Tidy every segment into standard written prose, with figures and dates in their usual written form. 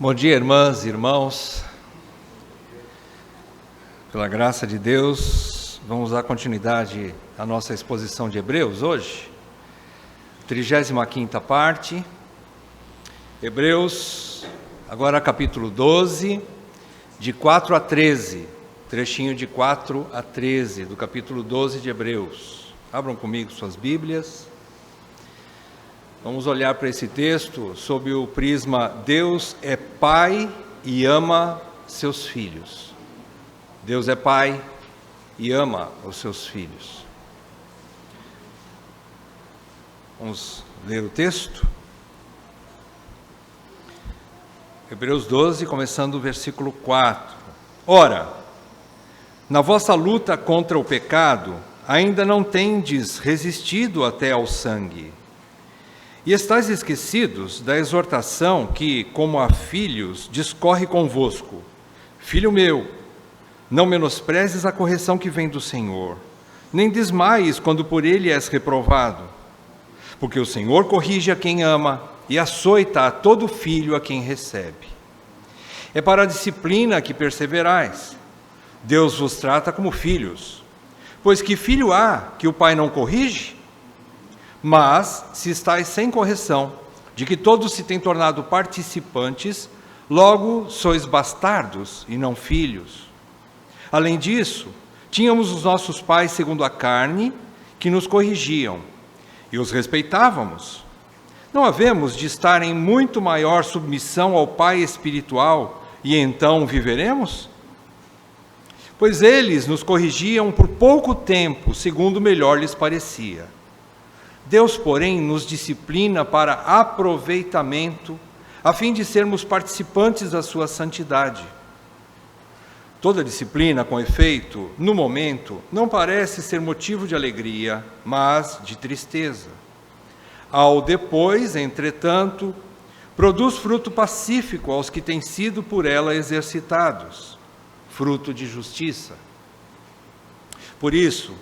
Bom dia, irmãs e irmãos. Pela graça de Deus, vamos dar continuidade à nossa exposição de Hebreus hoje. 35ª parte. Hebreus, agora capítulo 12, de 4 a 13. Trechinho de 4 a 13 do capítulo 12 de Hebreus. Abram comigo suas Bíblias. Vamos olhar para esse texto sob o prisma: Deus é Pai e ama seus filhos. Deus é Pai e ama os seus filhos. Vamos ler o texto? Hebreus 12, começando o versículo 4. Ora, na vossa luta contra o pecado, ainda não tendes resistido até ao sangue. E estáis esquecidos da exortação que, como a filhos, discorre convosco. Filho meu, não menosprezes a correção que vem do Senhor, nem desmaies quando por ele és reprovado. Porque o Senhor corrige a quem ama e açoita a todo filho a quem recebe. É para a disciplina que perseverais. Deus vos trata como filhos. Pois que filho há que o pai não corrige? Mas, se estáis sem correção, de que todos se têm tornado participantes, logo sois bastardos e não filhos. Além disso, tínhamos os nossos pais segundo a carne, que nos corrigiam, e os respeitávamos. Não havemos de estar em muito maior submissão ao Pai espiritual, e então viveremos? Pois eles nos corrigiam por pouco tempo, segundo melhor lhes parecia. Deus, porém, nos disciplina para aproveitamento, a fim de sermos participantes da sua santidade. Toda disciplina, com efeito, no momento, não parece ser motivo de alegria, mas de tristeza. Ao depois, entretanto, produz fruto pacífico aos que têm sido por ela exercitados, fruto de justiça. Por isso,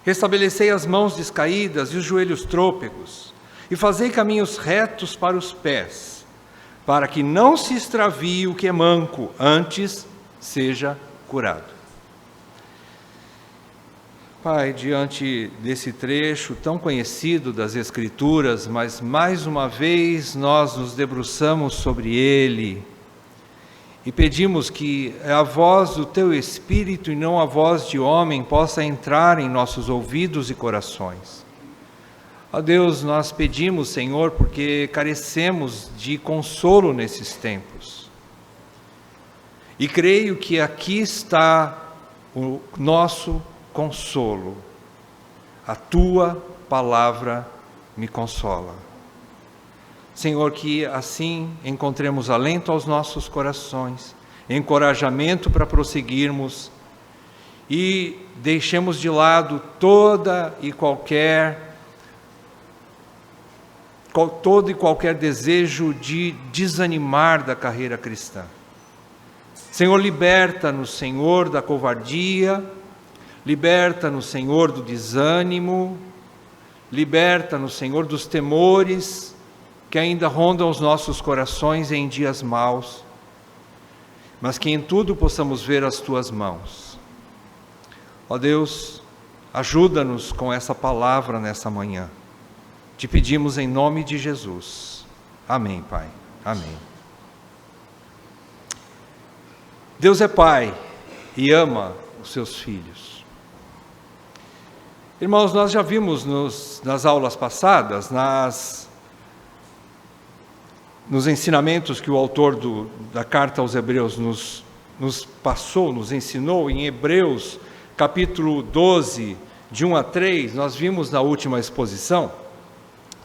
restabelecei as mãos descaídas e os joelhos trôpegos, e fazei caminhos retos para os pés, para que não se extravie o que é manco, antes seja curado. Pai, diante desse trecho tão conhecido das Escrituras, mas mais uma vez nós nos debruçamos sobre ele, e pedimos que a voz do Teu Espírito e não a voz de homem possa entrar em nossos ouvidos e corações. Ó Deus, nós pedimos, Senhor, porque carecemos de consolo nesses tempos. E creio que aqui está o nosso consolo. A Tua palavra me consola. Senhor, que assim encontremos alento aos nossos corações, encorajamento para prosseguirmos e deixemos de lado todo e qualquer desejo de desanimar da carreira cristã. Senhor, liberta-nos, Senhor, da covardia, liberta-nos, Senhor, do desânimo, liberta-nos, Senhor, dos temores que ainda rondam os nossos corações em dias maus, mas que em tudo possamos ver as Tuas mãos. Ó Deus, ajuda-nos com essa palavra nessa manhã. Te pedimos em nome de Jesus. Amém, Pai. Amém. Deus é Pai e ama os seus filhos. Irmãos, nós já vimos nas aulas passadas, nos ensinamentos que o autor da carta aos Hebreus nos passou, nos ensinou, em Hebreus capítulo 12, de 1 a 3, nós vimos na última exposição,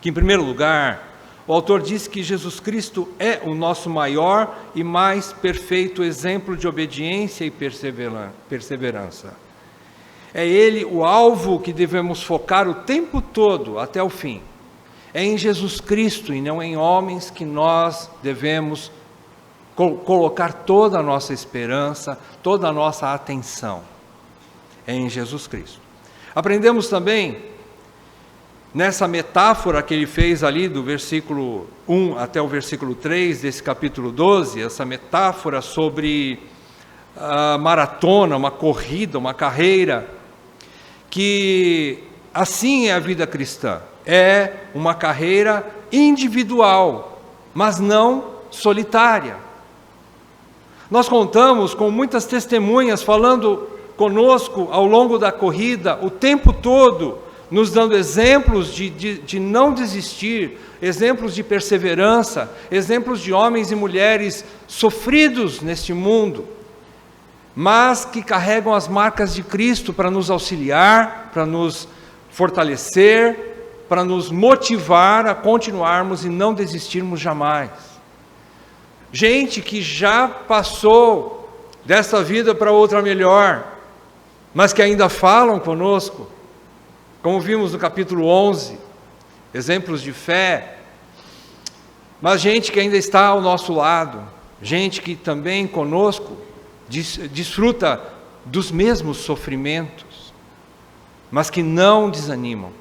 que em primeiro lugar, o autor diz que Jesus Cristo é o nosso maior e mais perfeito exemplo de obediência e perseverança. É Ele o alvo que devemos focar o tempo todo, até o fim. É em Jesus Cristo e não em homens que nós devemos colocar toda a nossa esperança, toda a nossa atenção. É em Jesus Cristo. Aprendemos também nessa metáfora que ele fez ali do versículo 1 até o versículo 3 desse capítulo 12, essa metáfora sobre a maratona, uma corrida, uma carreira, que assim é a vida cristã, é uma carreira individual, mas não solitária. Nós contamos com muitas testemunhas falando conosco ao longo da corrida, o tempo todo, nos dando exemplos de não desistir, exemplos de perseverança, exemplos de homens e mulheres sofridos neste mundo, mas que carregam as marcas de Cristo para nos auxiliar, para nos fortalecer, para nos motivar a continuarmos e não desistirmos jamais. Gente que já passou dessa vida para outra melhor, mas que ainda falam conosco, como vimos no capítulo 11, exemplos de fé, mas gente que ainda está ao nosso lado, gente que também conosco desfruta dos mesmos sofrimentos, mas que não desanimam.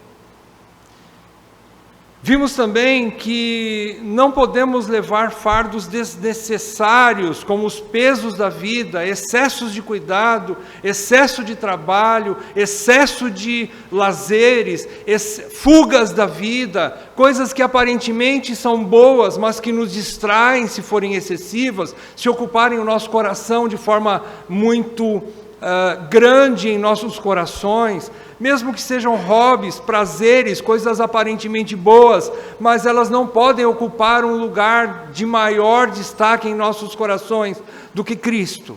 Vimos também que não podemos levar fardos desnecessários, como os pesos da vida, excessos de cuidado, excesso de trabalho, excesso de lazeres, fugas da vida, coisas que aparentemente são boas, mas que nos distraem se forem excessivas, se ocuparem o nosso coração de forma muito grande em nossos corações, mesmo que sejam hobbies, prazeres, coisas aparentemente boas, mas elas não podem ocupar um lugar de maior destaque em nossos corações do que Cristo.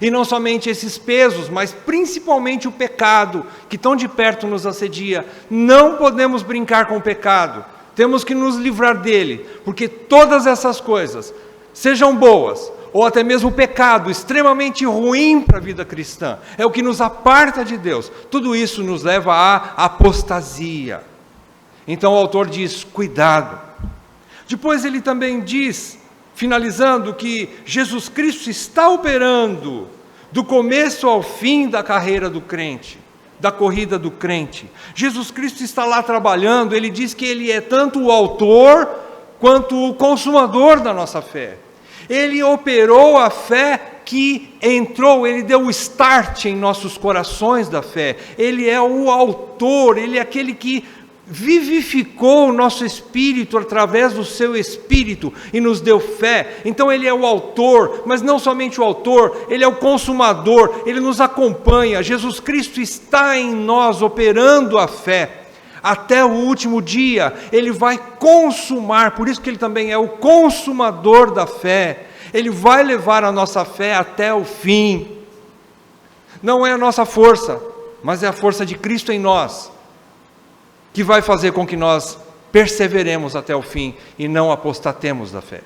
E não somente esses pesos, mas principalmente o pecado, que tão de perto nos assedia. Não podemos brincar com o pecado, temos que nos livrar dele, porque todas essas coisas, sejam boas, ou até mesmo o pecado extremamente ruim para a vida cristã, é o que nos aparta de Deus. Tudo isso nos leva à apostasia. Então o autor diz, cuidado. Depois ele também diz, finalizando, que Jesus Cristo está operando do começo ao fim da carreira do crente, da corrida do crente. Jesus Cristo está lá trabalhando, ele diz que ele é tanto o autor quanto o consumador da nossa fé. Ele operou a fé que entrou, ele deu o start em nossos corações da fé. Ele é o autor, ele é aquele que vivificou o nosso espírito através do seu espírito e nos deu fé. Então ele é o autor, mas não somente o autor, ele é o consumador, ele nos acompanha. Jesus Cristo está em nós operando a fé. Até o último dia, ele vai consumar, por isso que ele também é o consumador da fé. Ele vai levar a nossa fé até o fim. Não é a nossa força, mas é a força de Cristo em nós, que vai fazer com que nós perseveremos até o fim e não apostatemos da fé.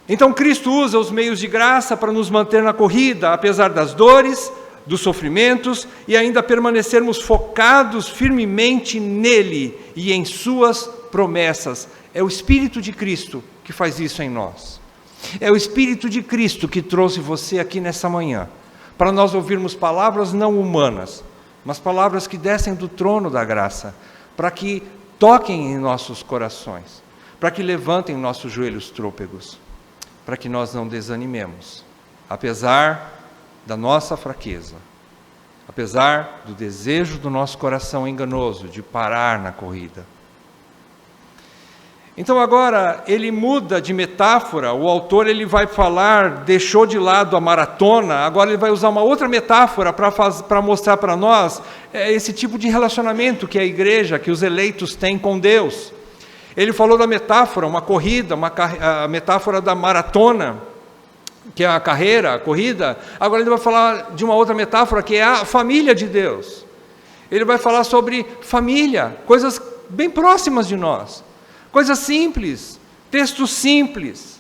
Então Cristo usa os meios de graça para nos manter na corrida, apesar das dores, dos sofrimentos, e ainda permanecermos focados firmemente nele e em suas promessas. É o Espírito de Cristo que faz isso em nós. É o Espírito de Cristo que trouxe você aqui nessa manhã, para nós ouvirmos palavras não humanas, mas palavras que descem do trono da graça, para que toquem em nossos corações, para que levantem nossos joelhos trôpegos, para que nós não desanimemos, apesar da nossa fraqueza, apesar do desejo do nosso coração enganoso de parar na corrida. Então agora ele muda de metáfora, o autor ele vai falar, deixou de lado a maratona, agora ele vai usar uma outra metáfora para mostrar para nós esse tipo de relacionamento que a igreja, que os eleitos têm com Deus. Ele falou da metáfora, uma corrida, a metáfora da maratona, que é a carreira, a corrida. Agora ele vai falar de uma outra metáfora, que é a família de Deus. Ele vai falar sobre família, coisas bem próximas de nós, coisas simples, textos simples,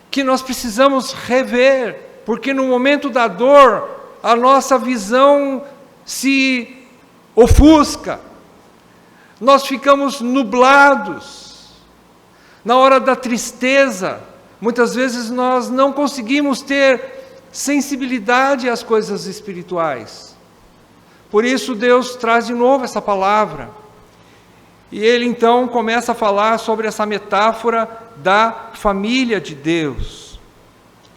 que nós precisamos rever, porque no momento da dor, a nossa visão se ofusca, nós ficamos nublados. Na hora da tristeza, muitas vezes nós não conseguimos ter sensibilidade às coisas espirituais. Por isso Deus traz de novo essa palavra. E ele então começa a falar sobre essa metáfora da família de Deus.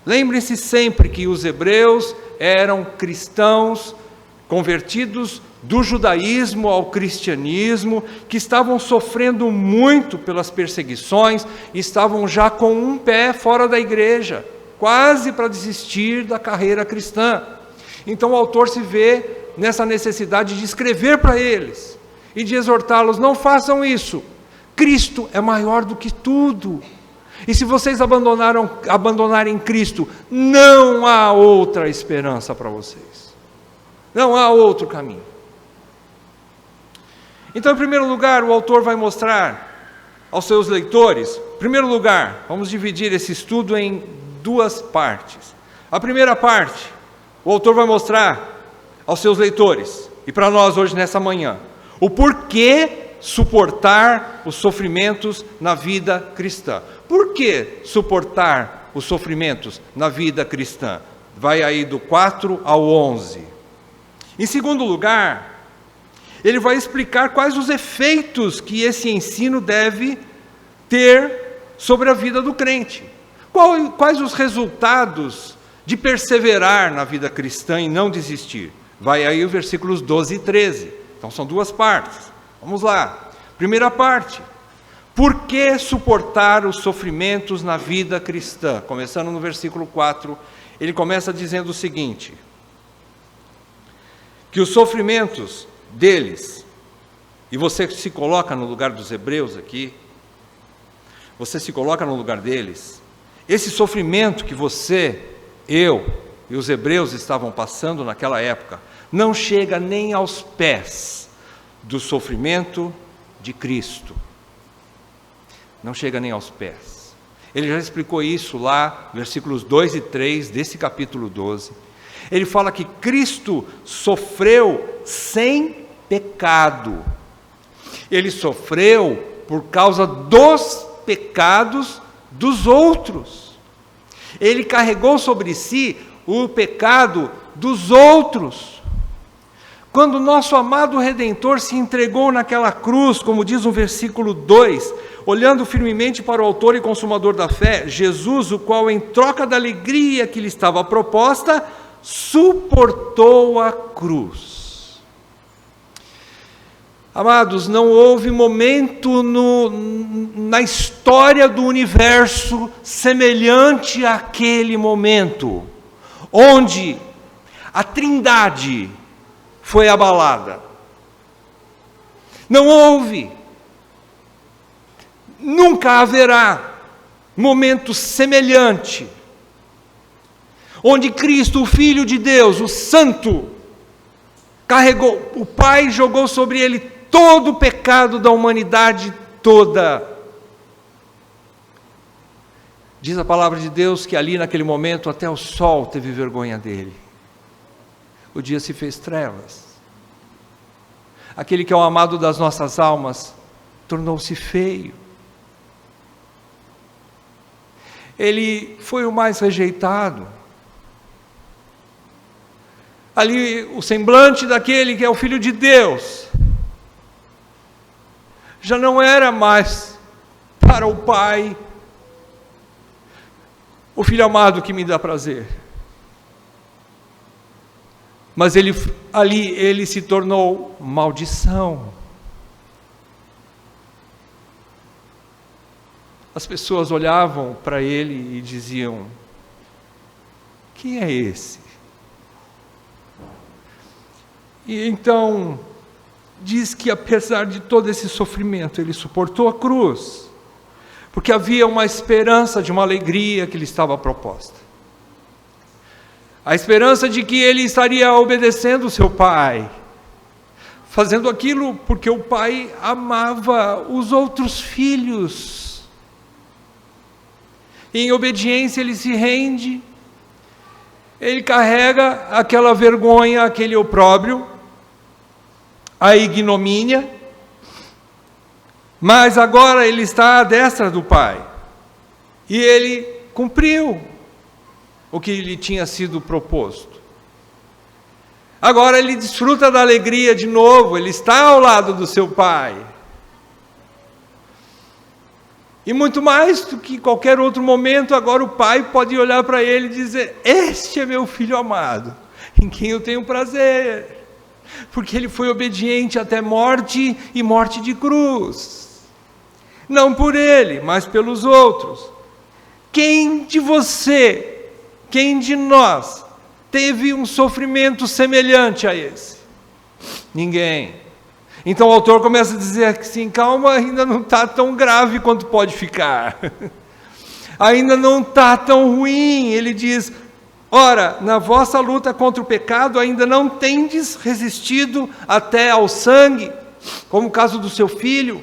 Lembre-se sempre que os hebreus eram cristãos convertidos do judaísmo ao cristianismo, que estavam sofrendo muito pelas perseguições, e estavam já com um pé fora da igreja, quase para desistir da carreira cristã. Então o autor se vê nessa necessidade de escrever para eles e de exortá-los: não façam isso, Cristo é maior do que tudo, e se vocês abandonarem Cristo, não há outra esperança para vocês, não há outro caminho. Então, em primeiro lugar, o autor vai mostrar aos seus leitores, em primeiro lugar, vamos dividir esse estudo em duas partes. A primeira parte, o autor vai mostrar aos seus leitores, e para nós hoje nessa manhã, o porquê suportar os sofrimentos na vida cristã. Por que suportar os sofrimentos na vida cristã? Vai aí do 4 ao 11. Em segundo lugar, ele vai explicar quais os efeitos que esse ensino deve ter sobre a vida do crente. Quais os resultados de perseverar na vida cristã e não desistir? Vai aí os versículos 12 e 13. Então são duas partes. Vamos lá. Primeira parte. Por que suportar os sofrimentos na vida cristã? Começando no versículo 4, ele começa dizendo o seguinte: que os sofrimentos deles, e você se coloca no lugar dos hebreus aqui, você se coloca no lugar deles, esse sofrimento que você, eu e os hebreus estavam passando naquela época, não chega nem aos pés do sofrimento de Cristo, não chega nem aos pés. Ele já explicou isso lá, versículos 2 e 3 desse capítulo 12, ele fala que Cristo sofreu sem pecado. Ele sofreu por causa dos pecados dos outros. Ele carregou sobre si o pecado dos outros. Quando o nosso amado Redentor se entregou naquela cruz, como diz o versículo 2, olhando firmemente para o autor e consumador da fé, Jesus, o qual em troca da alegria que lhe estava proposta, suportou a cruz. Amados, não houve momento na história do universo semelhante àquele momento, onde a Trindade foi abalada. Não houve, nunca haverá momento semelhante, onde Cristo, o Filho de Deus, o Santo, carregou, o Pai jogou sobre ele todo o pecado da humanidade toda. Diz a palavra de Deus que ali naquele momento até o sol teve vergonha dele. O dia se fez trevas. Aquele que é o amado das nossas almas tornou-se feio. Ele foi o mais rejeitado. Ali o semblante daquele que é o Filho de Deus já não era mais para o Pai, o Filho amado que me dá prazer, mas ali ele se tornou maldição. As pessoas olhavam para ele e diziam: quem é esse? E então, diz que apesar de todo esse sofrimento, ele suportou a cruz, porque havia uma esperança de uma alegria que lhe estava proposta. A esperança de que ele estaria obedecendo o seu pai, fazendo aquilo porque o pai amava os outros filhos. E em obediência ele se rende, ele carrega aquela vergonha, aquele opróbrio, a ignomínia, mas agora ele está à destra do Pai, e ele cumpriu o que lhe tinha sido proposto. Agora ele desfruta da alegria de novo, ele está ao lado do seu pai. E muito mais do que qualquer outro momento, agora o pai pode olhar para ele e dizer: este é meu filho amado, em quem eu tenho prazer, porque ele foi obediente até morte e morte de cruz. Não por ele, mas pelos outros. Quem de você, quem de nós teve um sofrimento semelhante a esse? Ninguém. Então o autor começa a dizer assim: calma, ainda não está tão grave quanto pode ficar. Ainda não está tão ruim. Ele diz: ora, na vossa luta contra o pecado ainda não tendes resistido até ao sangue, como o caso do seu filho,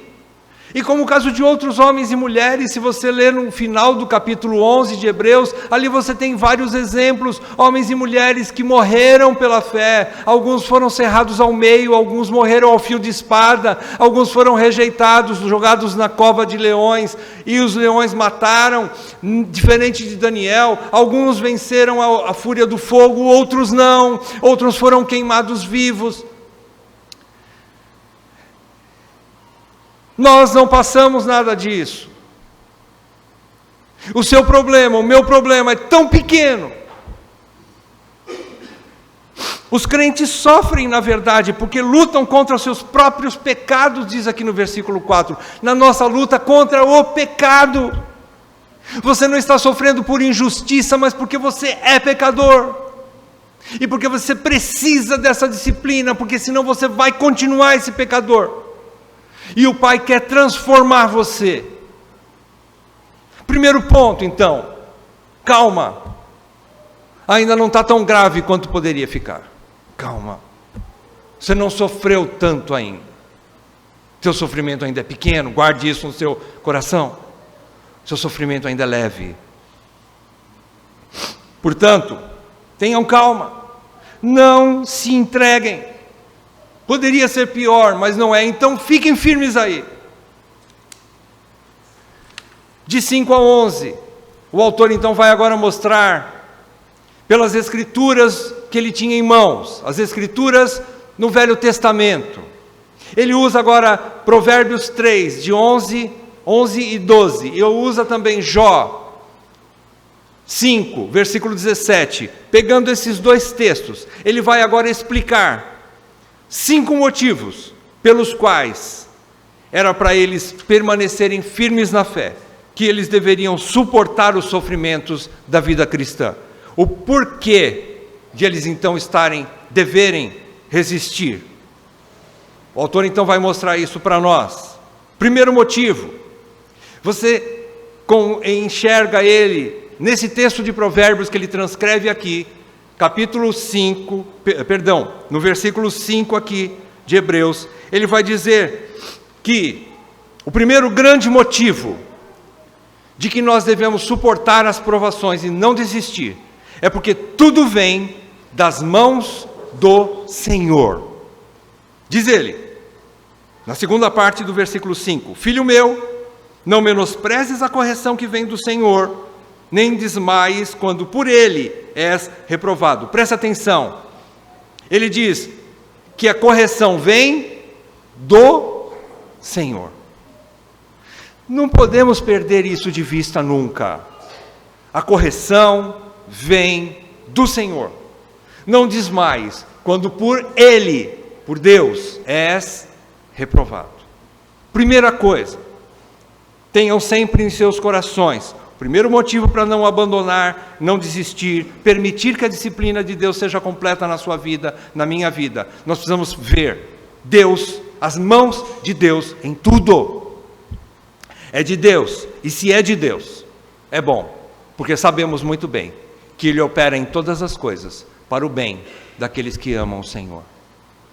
e como o caso de outros homens e mulheres. Se você ler no final do capítulo 11 de Hebreus, ali você tem vários exemplos, homens e mulheres que morreram pela fé. Alguns foram cerrados ao meio, alguns morreram ao fio de espada, alguns foram rejeitados, jogados na cova de leões, e os leões mataram, diferente de Daniel. Alguns venceram a fúria do fogo, outros não, outros foram queimados vivos. Nós não passamos nada disso. O seu problema, o meu problema é tão pequeno. Os crentes sofrem, na verdade, porque lutam contra os seus próprios pecados, diz aqui no versículo 4. Na nossa luta contra o pecado. Você não está sofrendo por injustiça, mas porque você é pecador. E porque você precisa dessa disciplina, porque senão você vai continuar esse pecador. E o Pai quer transformar você. Primeiro ponto, então, calma. Ainda não está tão grave quanto poderia ficar. Calma. Você não sofreu tanto ainda. Seu sofrimento ainda é pequeno, guarde isso no seu coração. Seu sofrimento ainda é leve. Portanto, tenham calma. Não se entreguem. Poderia ser pior, mas não é, então fiquem firmes aí. De 5 a 11, o autor então vai agora mostrar, pelas escrituras que ele tinha em mãos, as escrituras no Velho Testamento. Ele usa agora Provérbios 3, de 11 e 12, e usa também Jó 5, versículo 17. Pegando esses dois textos, ele vai agora explicar 5 motivos pelos quais era para eles permanecerem firmes na fé, que eles deveriam suportar os sofrimentos da vida cristã. O porquê de eles então deverem resistir. O autor então vai mostrar isso para nós. Primeiro motivo, você enxerga ele nesse texto de Provérbios que ele transcreve aqui, capítulo 5, no versículo 5 aqui de Hebreus, ele vai dizer que o primeiro grande motivo de que nós devemos suportar as provações e não desistir, é porque tudo vem das mãos do Senhor. Diz ele, na segunda parte do versículo 5, filho meu, não menosprezes a correção que vem do Senhor, nem desmaies quando por ele és reprovado. Presta atenção, ele diz que a correção vem do Senhor. Não podemos perder isso de vista nunca. A correção vem do Senhor. Não desmaies quando por ele, por Deus, és reprovado. Primeira coisa, tenham sempre em seus corações, primeiro motivo para não abandonar, não desistir, permitir que a disciplina de Deus seja completa na sua vida, na minha vida. Nós precisamos ver Deus, as mãos de Deus em tudo. É de Deus, e se é de Deus, é bom, porque sabemos muito bem que Ele opera em todas as coisas para o bem daqueles que amam o Senhor.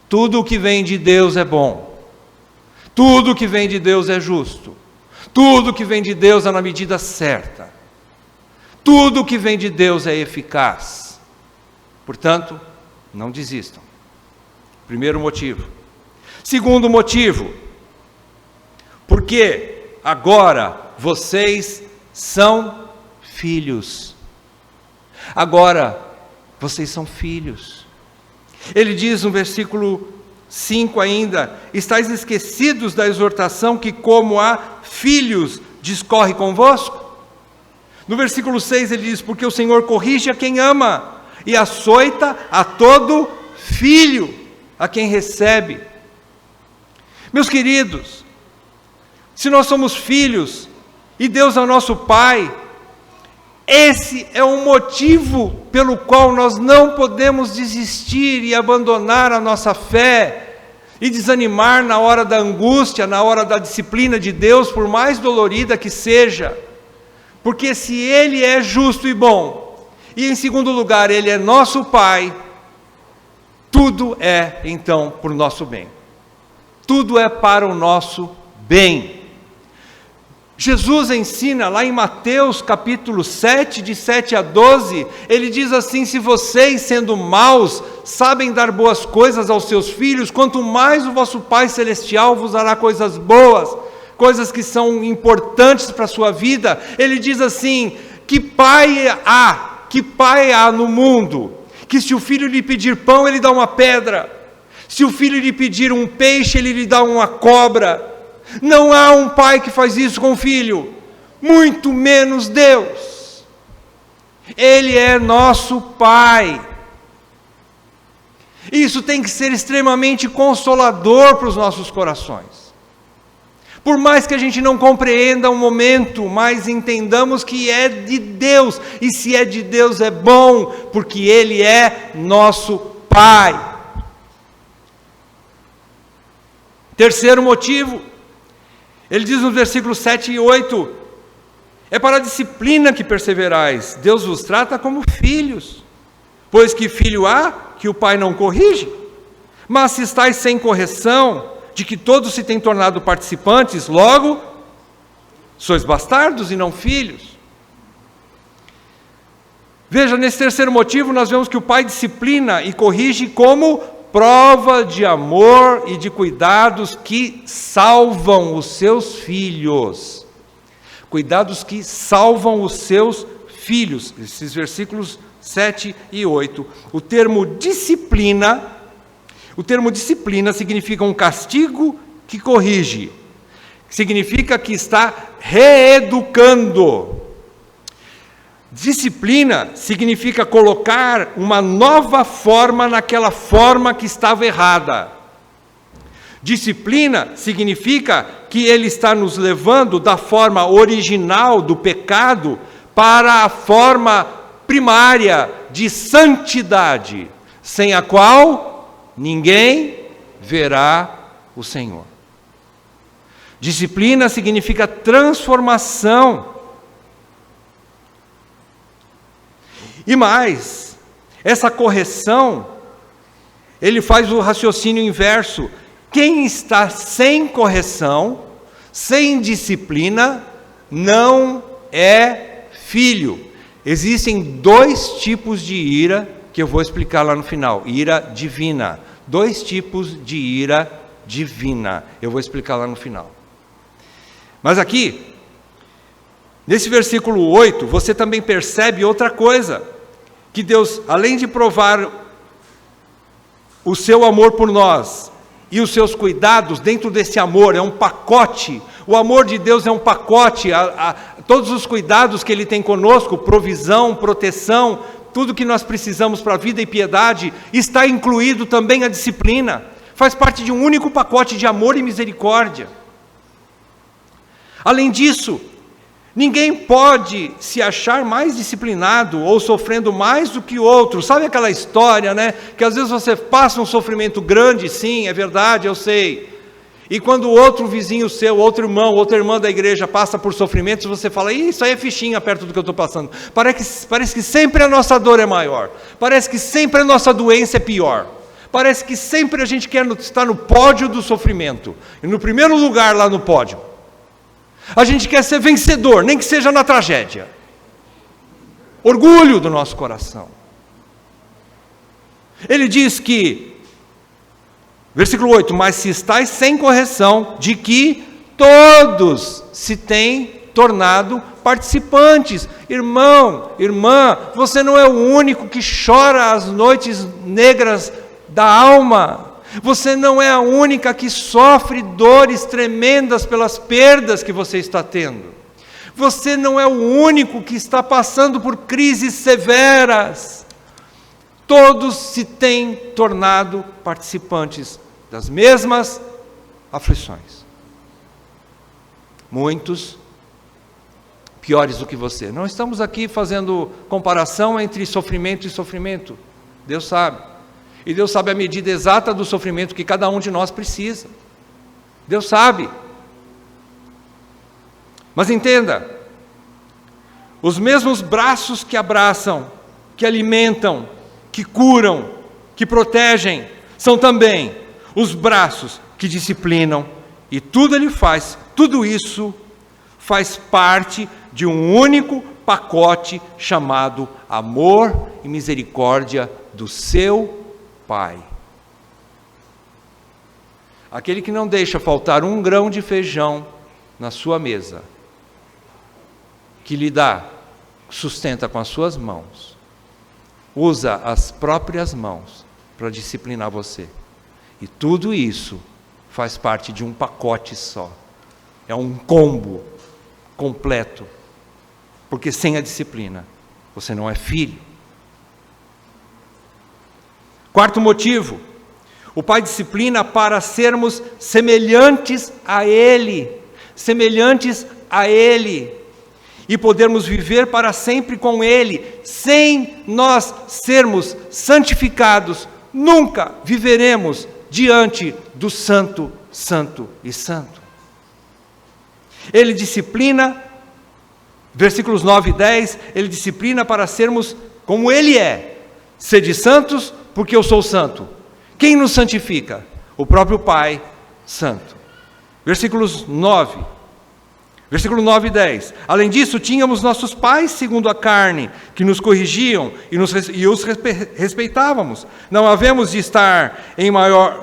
Tudo o que vem de Deus é bom, tudo o que vem de Deus é justo, tudo que vem de Deus é na medida certa. Tudo que vem de Deus é eficaz. Portanto, não desistam. Primeiro motivo. Segundo motivo, porque agora vocês são filhos. Agora vocês são filhos. Ele diz no versículo 5 ainda: estáis esquecidos da exortação que, como a filhos, discorre convosco? No versículo 6 ele diz: porque o Senhor corrige a quem ama, e açoita a todo filho, a quem recebe. Meus queridos, se nós somos filhos, e Deus é o nosso Pai, esse é um motivo pelo qual nós não podemos desistir e abandonar a nossa fé, e desanimar na hora da angústia, na hora da disciplina de Deus, por mais dolorida que seja, porque se Ele é justo e bom, e em segundo lugar Ele é nosso Pai, tudo é então por nosso bem, tudo é para o nosso bem. Jesus ensina lá em Mateus capítulo 7, de 7 a 12, ele diz assim: se vocês, sendo maus, sabem dar boas coisas aos seus filhos, quanto mais o vosso Pai Celestial vos dará coisas boas, coisas que são importantes para a sua vida. Ele diz assim: que pai há no mundo, que se o filho lhe pedir pão, ele dá uma pedra, se o filho lhe pedir um peixe, ele lhe dá uma cobra? Não há um pai que faz isso com o filho, muito menos Deus. Ele é nosso Pai. Isso tem que ser extremamente consolador para os nossos corações. Por mais que a gente não compreenda o momento, mas entendamos que é de Deus, e se é de Deus é bom, porque Ele é nosso Pai. Terceiro motivo, ele diz nos versículos 7 e 8, é para a disciplina que perseverais, Deus vos trata como filhos, pois que filho há que o pai não corrige? Mas se estáis sem correção, de que todos se têm tornado participantes, logo, sois bastardos e não filhos. Veja, nesse terceiro motivo, nós vemos que o pai disciplina e corrige como prova de amor e de cuidados que salvam os seus filhos. Cuidados que salvam os seus filhos. Esses versículos 7 e 8. O termo disciplina significa um castigo que corrige. Significa que está reeducando. Disciplina significa colocar uma nova forma naquela forma que estava errada. Disciplina significa que ele está nos levando da forma original do pecado para a forma primária de santidade, sem a qual ninguém verá o Senhor. Disciplina significa transformação. E mais, essa correção, ele faz o raciocínio inverso. Quem está sem correção, sem disciplina, não é filho. Existem dois tipos de ira, que eu vou explicar lá no final. Ira divina. Dois tipos de ira divina. Eu vou explicar lá no final. Mas aqui, nesse versículo 8, você também percebe outra coisa. Que Deus, além de provar o seu amor por nós e os seus cuidados, dentro desse amor, é um pacote. O amor de Deus é um pacote. Todos os cuidados que Ele tem conosco, provisão, proteção, tudo que nós precisamos para a vida e piedade, está incluído também a disciplina. Faz parte de um único pacote de amor e misericórdia. Além disso, ninguém pode se achar mais disciplinado ou sofrendo mais do que outro. Sabe aquela história, né? Que às vezes você passa um sofrimento grande, sim, é verdade, eu sei. E quando outro vizinho seu, outro irmão, outra irmã da igreja passa por sofrimentos, você fala: isso aí é fichinha perto do que eu estou passando. Parece que sempre a nossa dor é maior. Parece que sempre a nossa doença é pior. Parece que sempre a gente quer estar no pódio do sofrimento. E no primeiro lugar lá no pódio. A gente quer ser vencedor, nem que seja na tragédia. Orgulho do nosso coração. Ele diz que, versículo 8, mas se estáis sem correção, de que todos se têm tornado participantes. Irmão, irmã, você não é o único que chora as noites negras da alma. Você não é a única que sofre dores tremendas pelas perdas que você está tendo. Você não é o único que está passando por crises severas. Todos se têm tornado participantes das mesmas aflições. Muitos piores do que você. Não estamos aqui fazendo comparação entre sofrimento e sofrimento. Deus sabe. E Deus sabe a medida exata do sofrimento que cada um de nós precisa. Deus sabe. Mas entenda, os mesmos braços que abraçam, que alimentam, que curam, que protegem, são também os braços que disciplinam, e tudo ele faz, tudo isso faz parte de um único pacote chamado amor e misericórdia do seu Pai. Aquele que não deixa faltar um grão de feijão na sua mesa, que lhe dá, sustenta com as suas mãos, usa as próprias mãos para disciplinar você. E tudo isso faz parte de um pacote só. É um combo completo. Porque sem a disciplina, você não é filho. Quarto motivo, o Pai disciplina para sermos semelhantes a Ele, e podermos viver para sempre com Ele. Sem nós sermos santificados, nunca viveremos diante do Santo, Santo e Santo. Ele disciplina, versículos 9 e 10, Ele disciplina para sermos como Ele é. Sede santos, porque eu sou santo. Quem nos santifica? O próprio Pai Santo. Versículo 9 e 10. Além disso, tínhamos nossos pais segundo a carne, que nos corrigiam e os respeitávamos. Não havemos de estar em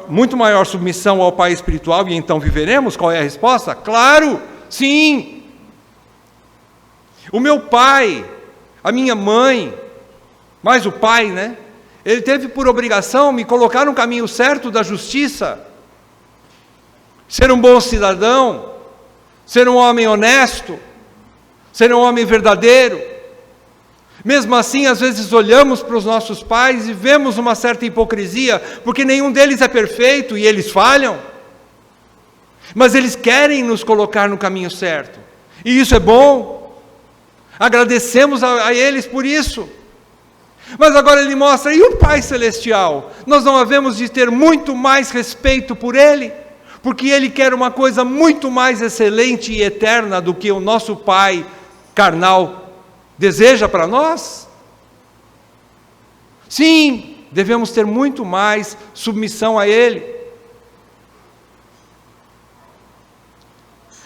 muito maior submissão ao Pai espiritual e então viveremos? Qual é a resposta? Claro, sim. O meu pai, a minha mãe, mais o pai, né? Ele teve por obrigação me colocar no caminho certo da justiça, ser um bom cidadão, ser um homem honesto, ser um homem verdadeiro. Mesmo assim, às vezes olhamos para os nossos pais e vemos uma certa hipocrisia, porque nenhum deles é perfeito e eles falham. Mas eles querem nos colocar no caminho certo. E isso é bom. Agradecemos a eles por isso. Mas agora ele mostra, e o Pai Celestial? Nós não havemos de ter muito mais respeito por Ele? Porque Ele quer uma coisa muito mais excelente e eterna do que o nosso Pai carnal deseja para nós? Sim, devemos ter muito mais submissão a Ele.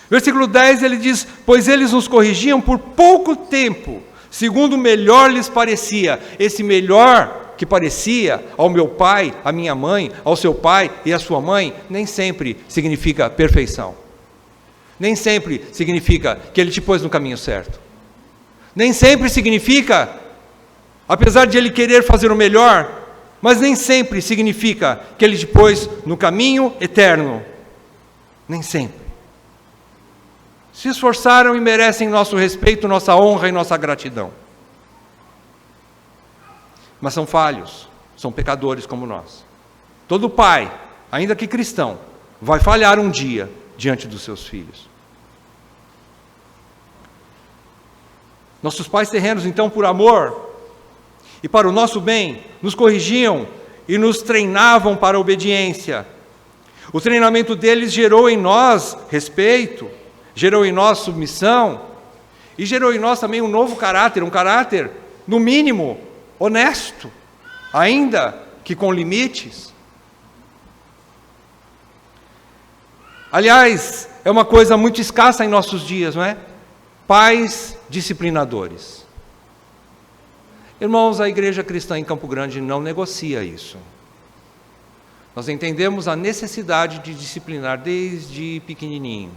Versículo 10 ele diz, pois eles nos corrigiam por pouco tempo, segundo melhor lhes parecia. Esse melhor que parecia ao meu pai, à minha mãe, ao seu pai e à sua mãe, nem sempre significa perfeição. Nem sempre significa que ele te pôs no caminho certo. Nem sempre significa, apesar de ele querer fazer o melhor, mas nem sempre significa que ele te pôs no caminho eterno. Nem sempre. Se esforçaram e merecem nosso respeito, nossa honra e nossa gratidão. Mas são falhos, são pecadores como nós. Todo pai, ainda que cristão, vai falhar um dia diante dos seus filhos. Nossos pais terrenos, então, por amor e para o nosso bem, nos corrigiam e nos treinavam para a obediência. O treinamento deles gerou em nós respeito, gerou em nós submissão e gerou em nós também um novo caráter, um caráter, no mínimo, honesto, ainda que com limites. Aliás, é uma coisa muito escassa em nossos dias, não é? Pais disciplinadores. Irmãos, a igreja cristã em Campo Grande não negocia isso. Nós entendemos a necessidade de disciplinar desde pequenininho.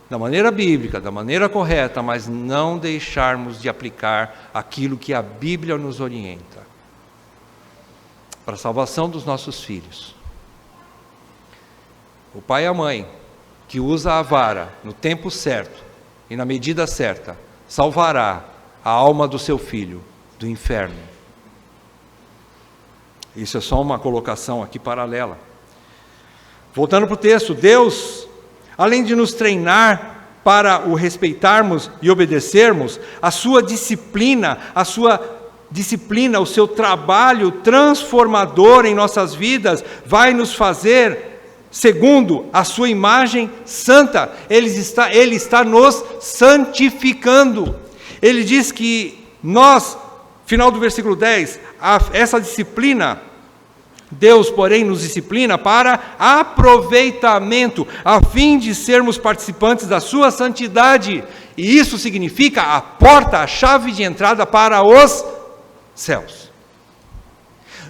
Da maneira bíblica, da maneira correta, mas não deixarmos de aplicar aquilo que a Bíblia nos orienta. para a salvação dos nossos filhos. O pai e a mãe, que usa a vara no tempo certo e na medida certa, salvará a alma do seu filho do inferno. Isso é só uma colocação aqui paralela. Voltando para o texto, Deus, além de nos treinar para o respeitarmos e obedecermos, a sua disciplina, o seu trabalho transformador em nossas vidas, vai nos fazer segundo a sua imagem santa. Ele está nos santificando. Ele diz que nós, final do versículo 10, essa disciplina, Deus, porém, nos disciplina para aproveitamento, a fim de sermos participantes da sua santidade. E isso significa a porta, a chave de entrada para os céus.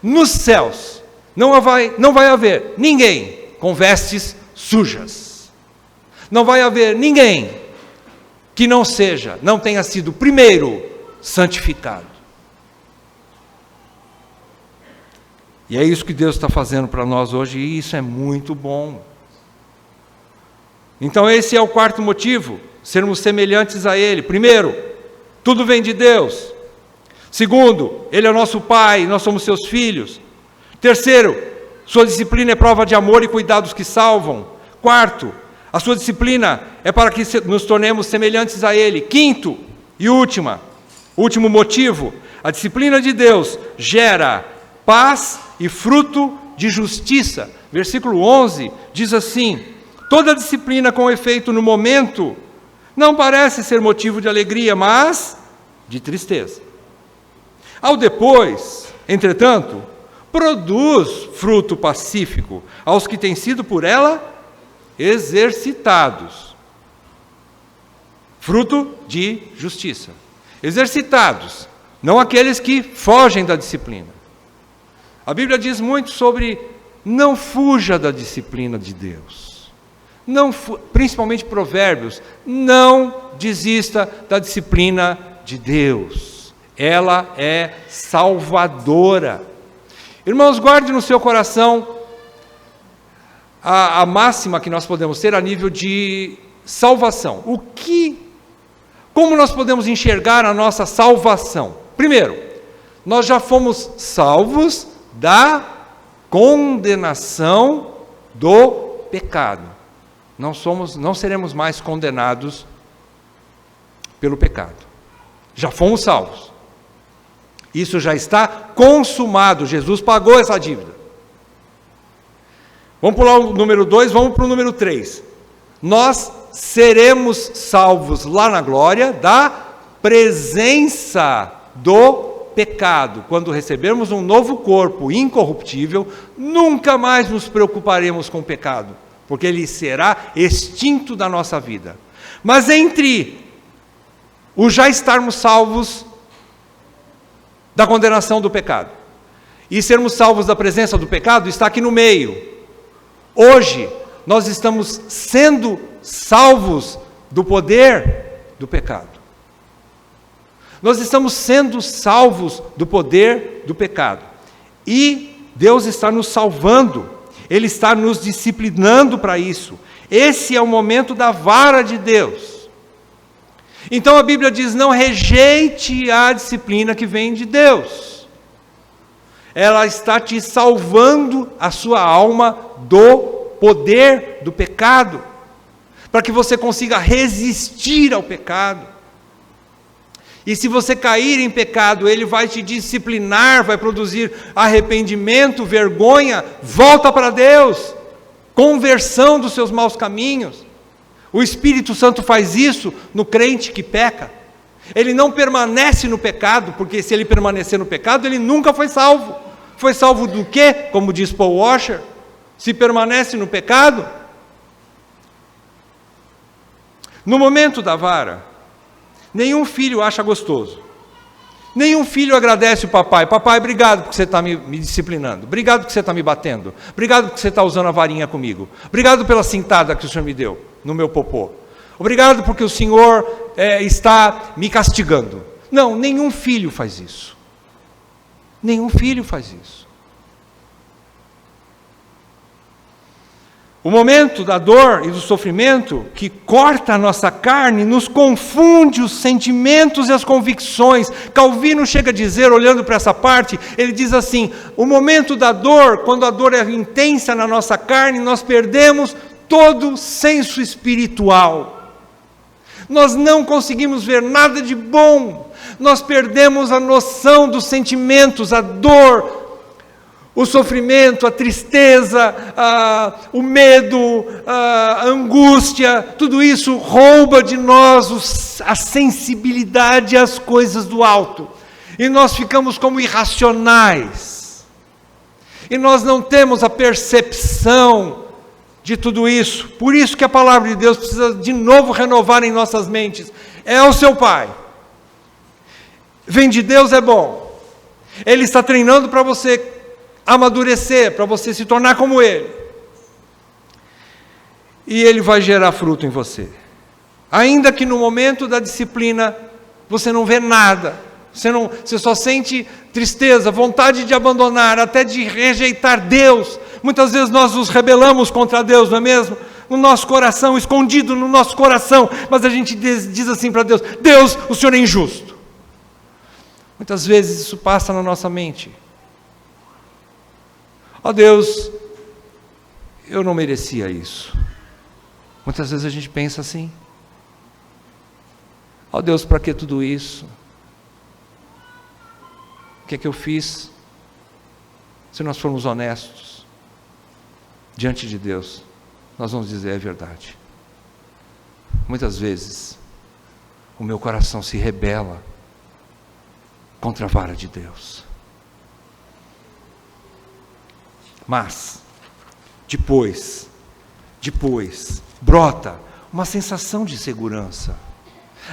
Nos céus não vai haver ninguém com vestes sujas. Não vai haver ninguém que não tenha sido primeiro santificado. E é isso que Deus está fazendo para nós hoje, e isso é muito bom. Então esse é o quarto motivo, sermos semelhantes a Ele. Primeiro, tudo vem de Deus. Segundo, Ele é o nosso Pai, nós somos seus filhos. Terceiro, sua disciplina é prova de amor e cuidados que salvam. Quarto, a sua disciplina é para que nos tornemos semelhantes a Ele. Quinto e último motivo, a disciplina de Deus gera paz e fruto de justiça. Versículo 11 diz assim: toda disciplina com efeito no momento não parece ser motivo de alegria, mas de tristeza. Ao depois, entretanto, produz fruto pacífico aos que têm sido por ela exercitados. Fruto de justiça. Exercitados, não aqueles que fogem da disciplina. A Bíblia diz muito sobre não fuja da disciplina de Deus. Principalmente Provérbios, não desista da disciplina de Deus. Ela é salvadora. Irmãos, guarde no seu coração a máxima que nós podemos ter a nível de salvação. Como nós podemos enxergar a nossa salvação? Primeiro, nós já fomos salvos da condenação do pecado. Não seremos mais condenados pelo pecado. Já fomos salvos. Isso já está consumado. Jesus pagou essa dívida. Vamos pular o número 2, vamos para o número 3. Nós seremos salvos lá na glória da presença do pecado. Quando recebermos um novo corpo incorruptível, nunca mais nos preocuparemos com o pecado, porque ele será extinto da nossa vida. Mas entre o já estarmos salvos da condenação do pecado e sermos salvos da presença do pecado, está aqui no meio. Hoje, nós estamos sendo salvos do poder do pecado. Nós estamos sendo salvos do poder do pecado. E Deus está nos salvando. Ele está nos disciplinando para isso. Esse é o momento da vara de Deus. Então a Bíblia diz: não rejeite a disciplina que vem de Deus. Ela está te salvando a sua alma do poder do pecado, para que você consiga resistir ao pecado. E se você cair em pecado, Ele vai te disciplinar, vai produzir arrependimento, vergonha, volta para Deus, conversão dos seus maus caminhos. O Espírito Santo faz isso no crente que peca. Ele não permanece no pecado, porque se ele permanecer no pecado, ele nunca foi salvo. Foi salvo do quê? Como diz Paul Washer, se permanece no pecado. No momento da vara, nenhum filho acha gostoso. Nenhum filho agradece o papai. Papai, obrigado porque você está me disciplinando. Obrigado porque você está me batendo. Obrigado porque você está usando a varinha comigo. Obrigado pela cintada que o Senhor me deu no meu popô. Obrigado porque o Senhor está me castigando. Não, nenhum filho faz isso. Nenhum filho faz isso. O momento da dor e do sofrimento que corta a nossa carne, nos confunde os sentimentos e as convicções. Calvino chega a dizer, olhando para essa parte, ele diz assim: o momento da dor, quando a dor é intensa na nossa carne, nós perdemos todo o senso espiritual. Nós não conseguimos ver nada de bom. Nós perdemos a noção dos sentimentos, a dor, o sofrimento, a tristeza, o medo, a angústia, tudo isso rouba de nós a sensibilidade às coisas do alto. E nós ficamos como irracionais. E nós não temos a percepção de tudo isso. Por isso que a palavra de Deus precisa de novo renovar em nossas mentes. É o seu Pai. Vem de Deus, é bom. Ele está treinando para você amadurecer, para você se tornar como Ele. E Ele vai gerar fruto em você. Ainda que no momento da disciplina você não vê nada, você só sente tristeza, vontade de abandonar, até de rejeitar Deus. Muitas vezes nós nos rebelamos contra Deus, não é mesmo? No nosso coração, escondido no nosso coração, mas a gente diz assim para Deus: Deus, o Senhor é injusto. Muitas vezes isso passa na nossa mente. Ó Deus, eu não merecia isso. Muitas vezes a gente pensa assim. Ó Deus, para que tudo isso? O que é que eu fiz? Se nós formos honestos diante de Deus, nós vamos dizer: é verdade. Muitas vezes o meu coração se rebela contra a vara de Deus. Mas, depois, brota uma sensação de segurança.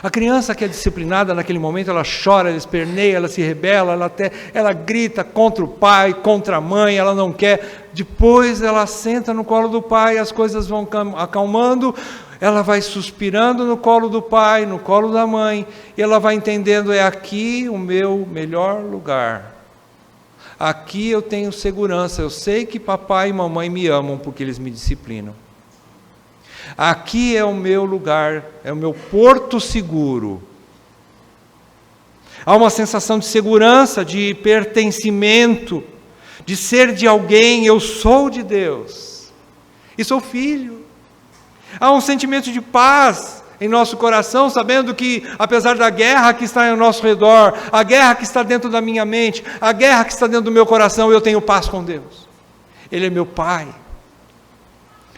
A criança que é disciplinada naquele momento, ela chora, ela esperneia, ela se rebela, ela grita contra o pai, contra a mãe, ela não quer. Depois ela senta no colo do pai, as coisas vão acalmando, ela vai suspirando no colo do pai, no colo da mãe, e ela vai entendendo: é aqui o meu melhor lugar. Aqui eu tenho segurança, eu sei que papai e mamãe me amam porque eles me disciplinam. Aqui é o meu lugar, é o meu porto seguro. Há uma sensação de segurança, de pertencimento, de ser de alguém. Eu sou de Deus e sou filho. Há um sentimento de paz em nosso coração, sabendo que, apesar da guerra que está ao nosso redor, a guerra que está dentro da minha mente, a guerra que está dentro do meu coração, eu tenho paz com Deus. Ele é meu Pai.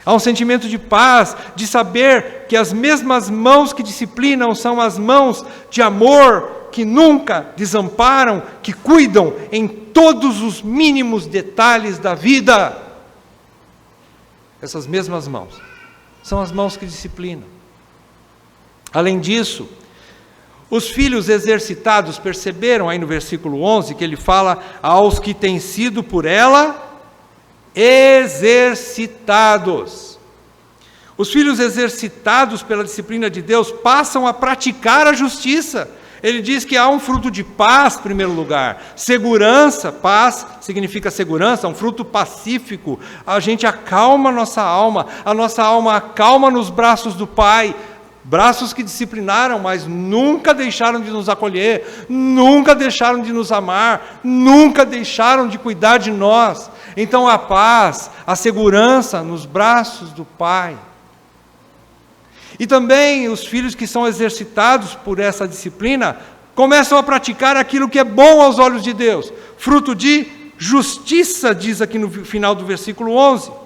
Há um sentimento de paz, de saber que as mesmas mãos que disciplinam são as mãos de amor, que nunca desamparam, que cuidam em todos os mínimos detalhes da vida. Essas mesmas mãos são as mãos que disciplinam. Além disso, os filhos exercitados, perceberam aí no versículo 11, que ele fala: aos que têm sido por ela exercitados. Os filhos exercitados pela disciplina de Deus passam a praticar a justiça. Ele diz que há um fruto de paz, em primeiro lugar. Segurança, paz significa segurança, um fruto pacífico. A gente acalma a nossa alma acalma nos braços do Pai. Braços que disciplinaram, mas nunca deixaram de nos acolher, nunca deixaram de nos amar, nunca deixaram de cuidar de nós. Então a paz, a segurança nos braços do Pai. E também os filhos que são exercitados por essa disciplina começam a praticar aquilo que é bom aos olhos de Deus. Fruto de justiça, diz aqui no final do versículo 11.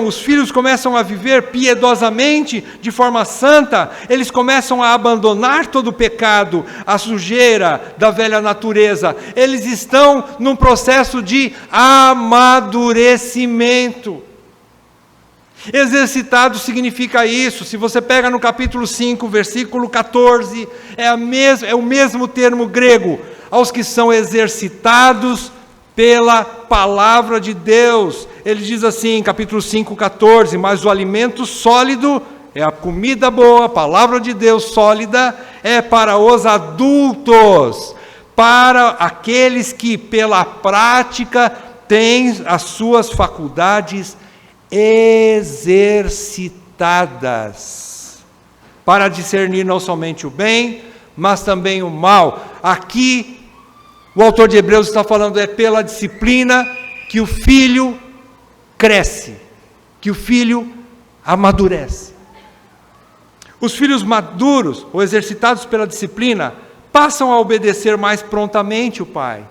Os filhos começam a viver piedosamente, de forma santa. Eles começam a abandonar todo o pecado, a sujeira da velha natureza. Eles estão num processo de amadurecimento. Exercitado significa isso. Se você pega no capítulo 5, versículo 14, é o mesmo termo grego. Aos que são exercitados pela palavra de Deus. Ele diz assim, capítulo 5, 14, mas o alimento sólido é a comida boa, a palavra de Deus sólida, é para os adultos, para aqueles que pela prática tem as suas faculdades exercitadas para discernir não somente o bem, mas também o mal. Aqui, o autor de Hebreus está falando, é pela disciplina que o filho cresce, que o filho amadurece. Os filhos maduros, ou exercitados pela disciplina, passam a obedecer mais prontamente o pai.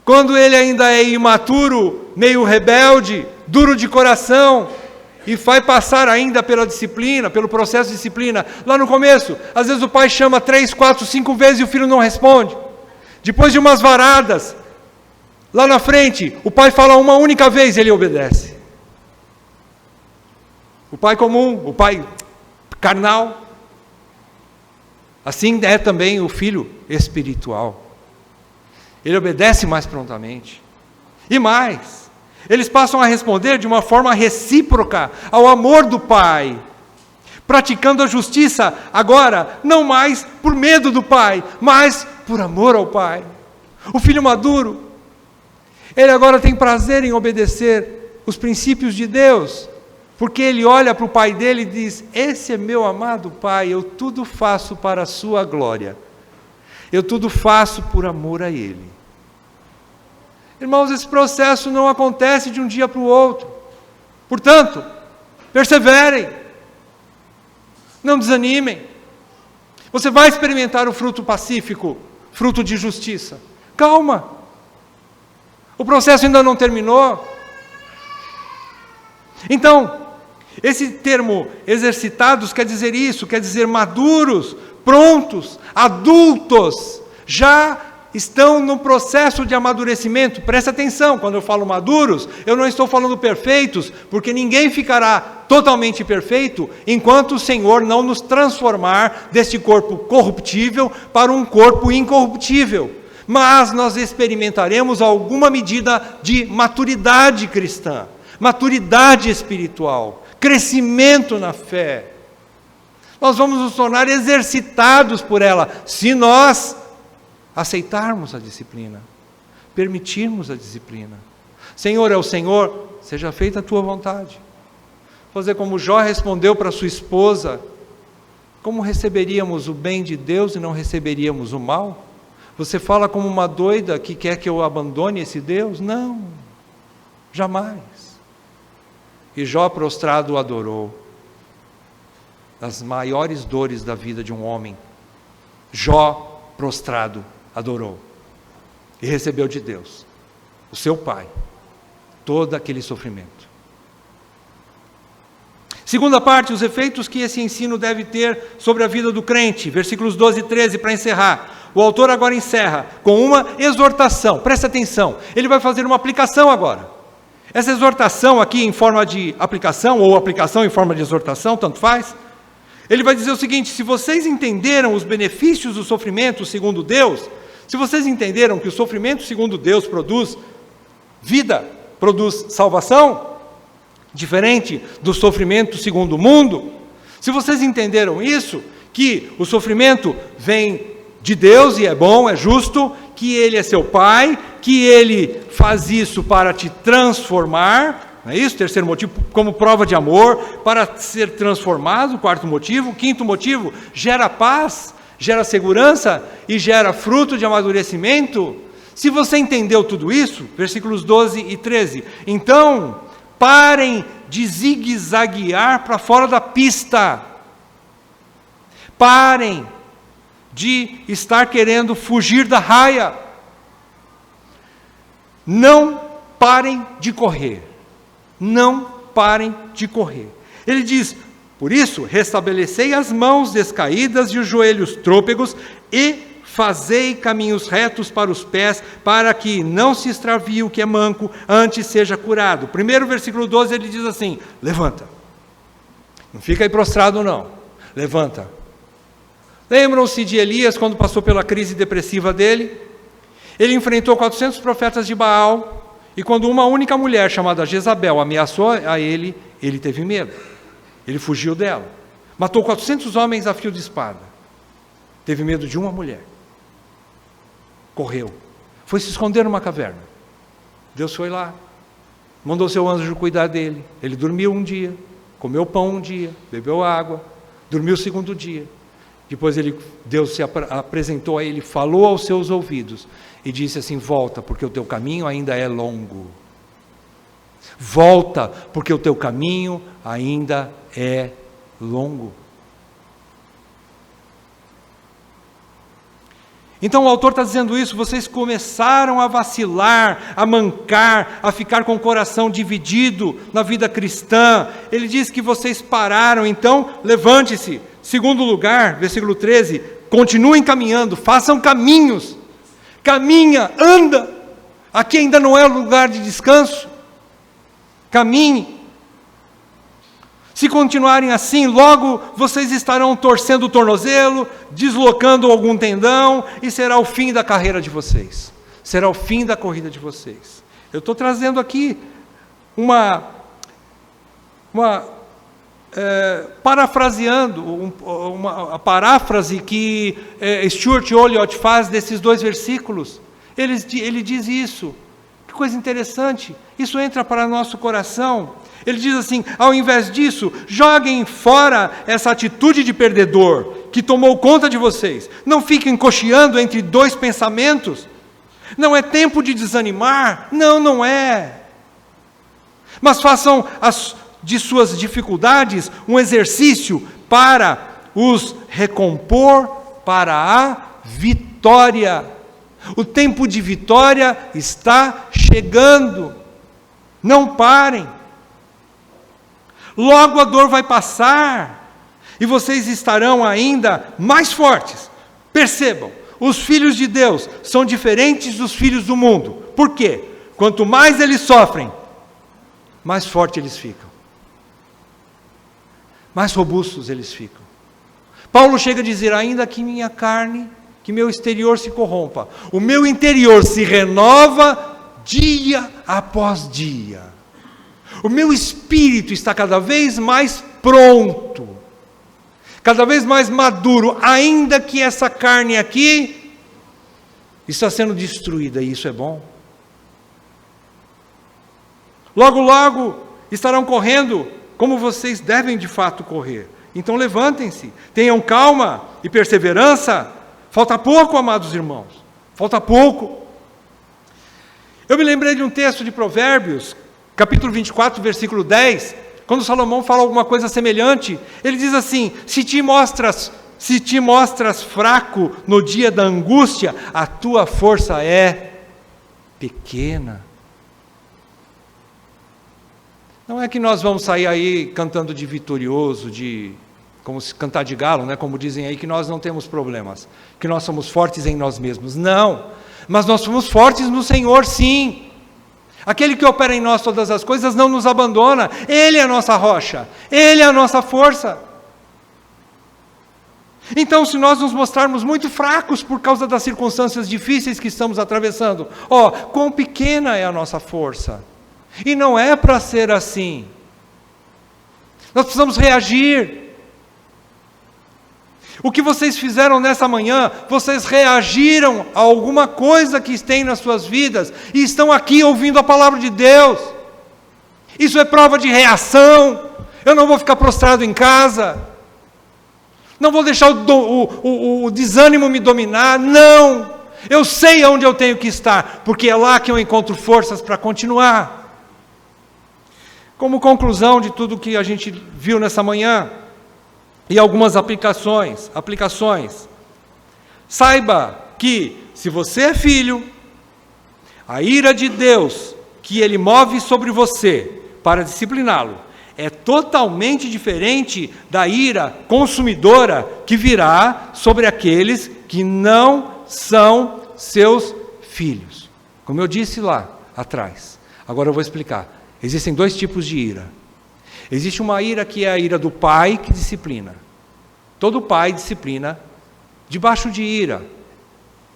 Quando ele ainda é imaturo, meio rebelde, duro de coração, e vai passar ainda pela disciplina, pelo processo de disciplina, lá no começo, às vezes o pai chama 3, 4, 5 vezes e o filho não responde. Depois de umas varadas, lá na frente, o pai fala uma única vez e ele obedece. O pai comum, o pai carnal. Assim é também o filho espiritual. Ele obedece mais prontamente. E mais, eles passam a responder de uma forma recíproca ao amor do pai, praticando a justiça agora, não mais por medo do pai, mas por amor ao pai. O filho maduro, ele agora tem prazer em obedecer os princípios de Deus, porque ele olha para o pai dele e diz: esse é meu amado pai, eu tudo faço para a sua glória, eu tudo faço por amor a ele. Irmãos, esse processo não acontece de um dia para o outro, portanto, perseverem, não desanimem. Você vai experimentar o fruto pacífico, fruto de justiça. Calma, o processo ainda não terminou. Então, esse termo exercitados quer dizer isso, quer dizer maduros, prontos, adultos, já estão no processo de amadurecimento. Presta atenção, quando eu falo maduros, eu não estou falando perfeitos, porque ninguém ficará totalmente perfeito enquanto o Senhor não nos transformar deste corpo corruptível para um corpo incorruptível. Mas nós experimentaremos alguma medida de maturidade cristã, maturidade espiritual, crescimento na fé. Nós vamos nos tornar exercitados por ela, se nós aceitarmos a disciplina, permitirmos a disciplina. Senhor é o Senhor, seja feita a tua vontade. Fazer como Jó respondeu para sua esposa: como receberíamos o bem de Deus e não receberíamos o mal? Você fala como uma doida que quer que eu abandone esse Deus? Não, jamais. E Jó prostrado o adorou. Das maiores dores da vida de um homem, Jó prostrado adorou. E recebeu de Deus, o seu Pai, todo aquele sofrimento. Segunda parte, os efeitos que esse ensino deve ter sobre a vida do crente. Versículos 12 e 13, para encerrar. O autor agora encerra com uma exortação. Presta atenção, ele vai fazer uma aplicação agora. Essa exortação aqui em forma de aplicação, ou aplicação em forma de exortação, tanto faz. Ele vai dizer o seguinte: se vocês entenderam os benefícios do sofrimento segundo Deus, se vocês entenderam que o sofrimento segundo Deus produz vida, produz salvação, diferente do sofrimento segundo o mundo, se vocês entenderam isso, que o sofrimento vem de Deus e é bom, é justo, que Ele é seu Pai, que Ele faz isso para te transformar, não é isso? Terceiro motivo, como prova de amor, para ser transformado. Quarto motivo. Quinto motivo, gera paz, gera segurança e gera fruto de amadurecimento. Se você entendeu tudo isso, versículos 12 e 13, então parem de zigue-zaguear para fora da pista. Parem de estar querendo fugir da raia. Não parem de correr. Não parem de correr. Ele diz: por isso, restabelecei as mãos descaídas e os joelhos trôpegos e fazei caminhos retos para os pés, para que não se extravie o que é manco, antes seja curado. Primeiro versículo 12, ele diz assim: levanta. Não fica aí prostrado não. Levanta. Lembram-se de Elias quando passou pela crise depressiva dele? Ele enfrentou 400 profetas de Baal, e quando uma única mulher chamada Jezabel ameaçou a ele, ele teve medo. Ele fugiu dela. Matou 400 homens a fio de espada. Teve medo de uma mulher. Correu. Foi se esconder numa caverna. Deus foi lá, mandou seu anjo cuidar dele. Ele dormiu um dia, comeu pão um dia, bebeu água, dormiu o segundo dia. Depois Deus se apresentou a ele, falou aos seus ouvidos e disse assim: volta, porque o teu caminho ainda é longo. Volta, porque o teu caminho ainda é longo. Então o autor está dizendo isso: vocês começaram a vacilar, a mancar, a ficar com o coração dividido na vida cristã. Ele diz que vocês pararam, então levante-se. Segundo lugar, versículo 13, continuem caminhando, façam caminhos. Caminha, anda. Aqui ainda não é o lugar de descanso. Caminhe. Se continuarem assim, logo vocês estarão torcendo o tornozelo, deslocando algum tendão, e será o fim da carreira de vocês. Será o fim da corrida de vocês. Eu estou trazendo aqui parafraseando, a paráfrase que Stuart Olyott faz desses 2 versículos. Ele diz isso. Que coisa interessante. Isso entra para nosso coração. Ele diz assim: ao invés disso, joguem fora essa atitude de perdedor que tomou conta de vocês. Não fiquem cocheando entre 2 pensamentos. Não é tempo de desanimar. Não é. Mas façam de suas dificuldades um exercício para os recompor para a vitória. O tempo de vitória está chegando. Não parem. Logo a dor vai passar e vocês estarão ainda mais fortes. Percebam, os filhos de Deus são diferentes dos filhos do mundo. Por quê? Quanto mais eles sofrem, mais fortes eles ficam. Mais robustos eles ficam. Paulo chega a dizer: ainda que minha carne, que meu exterior se corrompa, o meu interior se renova dia após dia. O meu espírito está cada vez mais pronto, cada vez mais maduro, ainda que essa carne aqui está sendo destruída, e isso é bom. Logo, logo estarão correndo como vocês devem de fato correr. Então levantem-se, tenham calma e perseverança. Falta pouco, amados irmãos, falta pouco. Eu me lembrei de um texto de Provérbios, capítulo 24, versículo 10, quando Salomão fala alguma coisa semelhante. Ele diz assim: se te mostras fraco no dia da angústia, a tua força é pequena. Não é que nós vamos sair aí cantando de vitorioso, como se cantar de galo, né? Como dizem aí, que nós não temos problemas, que nós somos fortes em nós mesmos. Não, mas nós somos fortes no Senhor, sim. Aquele que opera em nós todas as coisas não nos abandona. Ele é a nossa rocha, Ele é a nossa força. Então, se nós nos mostrarmos muito fracos por causa das circunstâncias difíceis que estamos atravessando, quão pequena é a nossa força. E não é para ser assim. Nós precisamos reagir. O que vocês fizeram nessa manhã, vocês reagiram a alguma coisa que tem nas suas vidas e estão aqui ouvindo a palavra de Deus. Isso é prova de reação. Eu não vou ficar prostrado em casa. Não vou deixar o desânimo me dominar. Não. Eu sei aonde eu tenho que estar, porque é lá que eu encontro forças para continuar. Como conclusão de tudo que a gente viu nessa manhã, e algumas aplicações. Saiba que, se você é filho, a ira de Deus que Ele move sobre você para discipliná-lo é totalmente diferente da ira consumidora que virá sobre aqueles que não são seus filhos. Como eu disse lá atrás. Agora eu vou explicar. Existem 2 tipos de ira. Existe uma ira que é a ira do pai que disciplina. Todo pai disciplina debaixo de ira.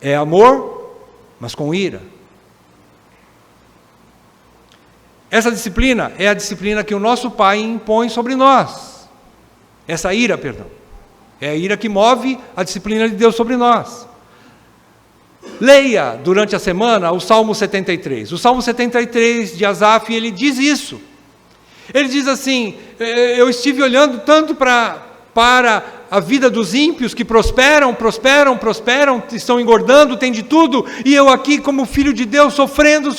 É amor, mas com ira. Essa disciplina é a disciplina que o nosso pai impõe sobre nós. Essa ira, perdão. É a ira que move a disciplina de Deus sobre nós. Leia durante a semana o Salmo 73. O Salmo 73 de Asaf, ele diz isso. Ele diz assim: eu estive olhando tanto para a vida dos ímpios que prosperam, estão engordando, tem de tudo, e eu aqui como filho de Deus sofrendo.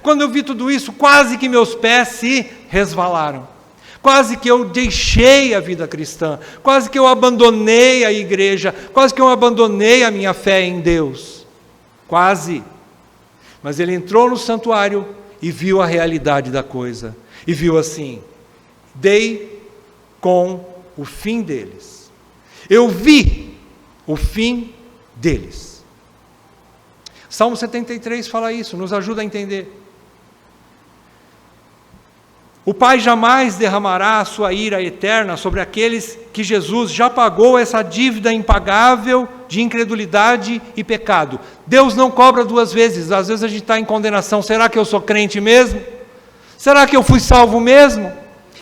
Quando eu vi tudo isso, quase que meus pés se resvalaram. Quase que eu deixei a vida cristã, quase que eu abandonei a igreja, quase que eu abandonei a minha fé em Deus. Quase. Mas ele entrou no santuário e viu a realidade da coisa. E viu assim: dei com o fim deles. Eu vi o fim deles. Salmo 73 fala isso, nos ajuda a entender. O Pai jamais derramará a sua ira eterna sobre aqueles que Jesus já pagou essa dívida impagável de incredulidade e pecado. Deus não cobra duas vezes. Às vezes a gente está em condenação. Será que eu sou crente mesmo? Será que eu fui salvo mesmo?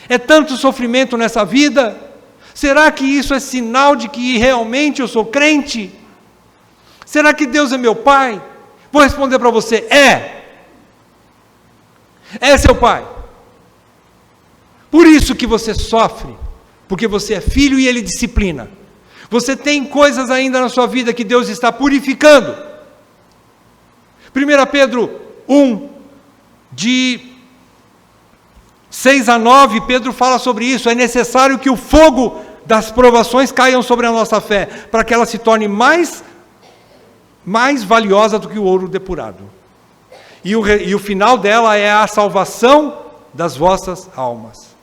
É tanto sofrimento nessa vida? Será que isso é sinal de que realmente eu sou crente? Será que Deus é meu Pai? Vou responder para você: é seu Pai. Por isso que você sofre, porque você é filho e Ele disciplina. Você tem coisas ainda na sua vida que Deus está purificando. 1 Pedro 1, de 6 a 9, Pedro fala sobre isso. É necessário que o fogo das provações caiam sobre a nossa fé, para que ela se torne mais valiosa do que o ouro depurado. E o final dela é a salvação das vossas almas.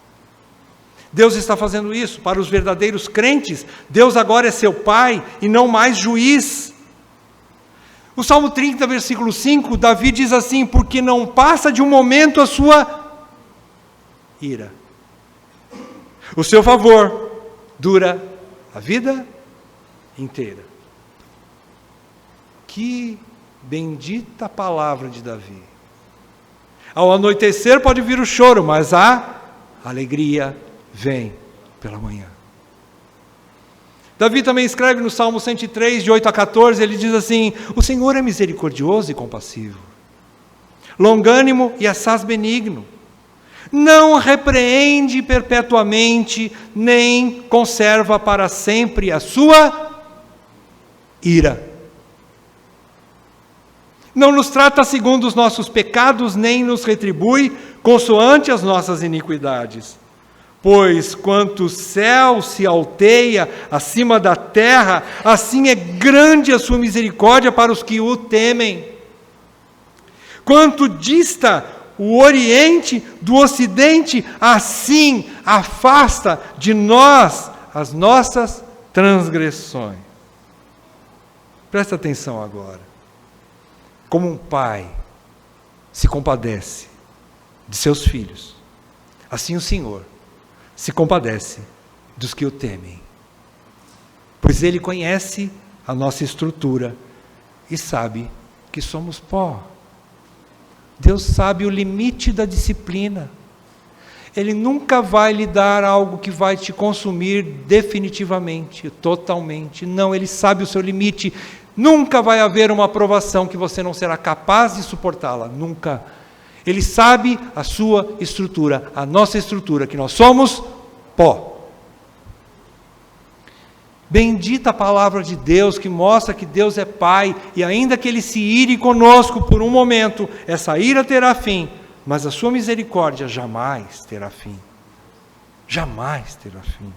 Deus está fazendo isso para os verdadeiros crentes. Deus agora é seu Pai e não mais juiz. O Salmo 30, versículo 5, Davi diz assim: porque não passa de um momento a sua ira. O seu favor dura a vida inteira. Que bendita palavra de Davi. Ao anoitecer pode vir o choro, mas a alegria vem pela manhã. Davi também escreve no Salmo 103, de 8 a 14, ele diz assim: o Senhor é misericordioso e compassivo, longânimo e assaz benigno, não repreende perpetuamente, nem conserva para sempre a sua ira. Não nos trata segundo os nossos pecados, nem nos retribui consoante as nossas iniquidades. Pois quanto o céu se alteia acima da terra, assim é grande a sua misericórdia para os que o temem. Quanto dista o Oriente do Ocidente, assim afasta de nós as nossas transgressões. Presta atenção agora. Como um pai se compadece de seus filhos, assim o Senhor se compadece dos que o temem, pois Ele conhece a nossa estrutura e sabe que somos pó. Deus sabe o limite da disciplina. Ele nunca vai lhe dar algo que vai te consumir definitivamente, totalmente. Não, Ele sabe o seu limite. Nunca vai haver uma provação que você não será capaz de suportá-la, nunca. Ele sabe a sua estrutura, a nossa estrutura, que nós somos pó. Bendita a palavra de Deus, que mostra que Deus é Pai, e ainda que Ele se ire conosco por um momento, essa ira terá fim, mas a sua misericórdia jamais terá fim. Jamais terá fim.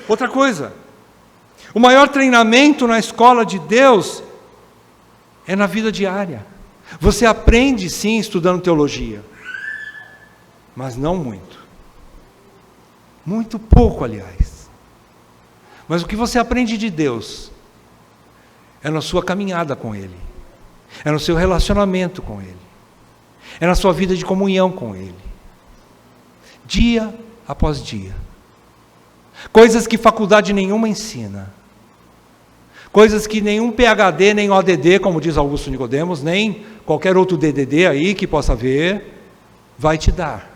Outra coisa, o maior treinamento na escola de Deus é na vida diária. Você aprende sim estudando teologia, mas não muito. Muito pouco, aliás. Mas o que você aprende de Deus é na sua caminhada com Ele, é no seu relacionamento com Ele, é na sua vida de comunhão com Ele, dia após dia. Coisas que faculdade nenhuma ensina, coisas que nenhum PhD, nem ODD, como diz Augusto Nicodemos, nem qualquer outro DDD aí que possa ver, vai te dar,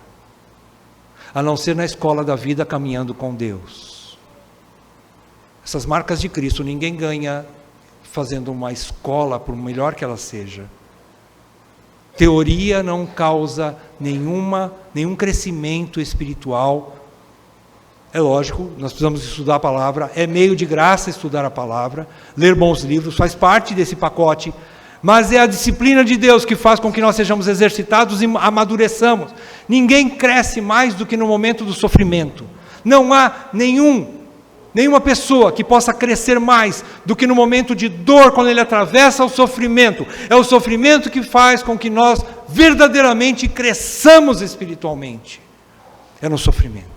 a não ser na escola da vida caminhando com Deus. Essas marcas de Cristo ninguém ganha fazendo uma escola, por melhor que ela seja. Teoria não causa nenhum crescimento espiritual. É lógico, nós precisamos estudar a palavra, é meio de graça estudar a palavra, ler bons livros, faz parte desse pacote, mas é a disciplina de Deus que faz com que nós sejamos exercitados e amadureçamos. Ninguém cresce mais do que no momento do sofrimento. Não há nenhuma pessoa que possa crescer mais do que no momento de dor, quando ele atravessa o sofrimento. É o sofrimento que faz com que nós verdadeiramente cresçamos espiritualmente. É no sofrimento.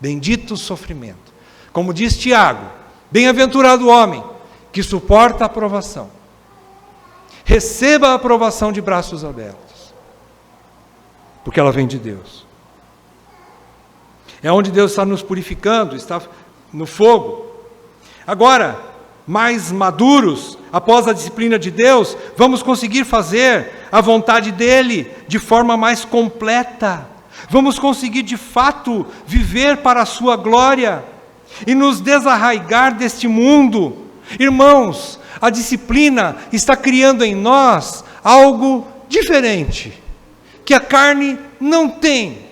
Bendito o sofrimento. Como diz Tiago, bem-aventurado o homem que suporta a provação. Receba a aprovação de braços abertos, porque ela vem de Deus. É onde Deus está nos purificando, está no fogo. Agora, mais maduros, após a disciplina de Deus, vamos conseguir fazer a vontade dEle de forma mais completa. Vamos conseguir de fato viver para a sua glória e nos desarraigar deste mundo. Irmãos, a disciplina está criando em nós algo diferente, que a carne não tem.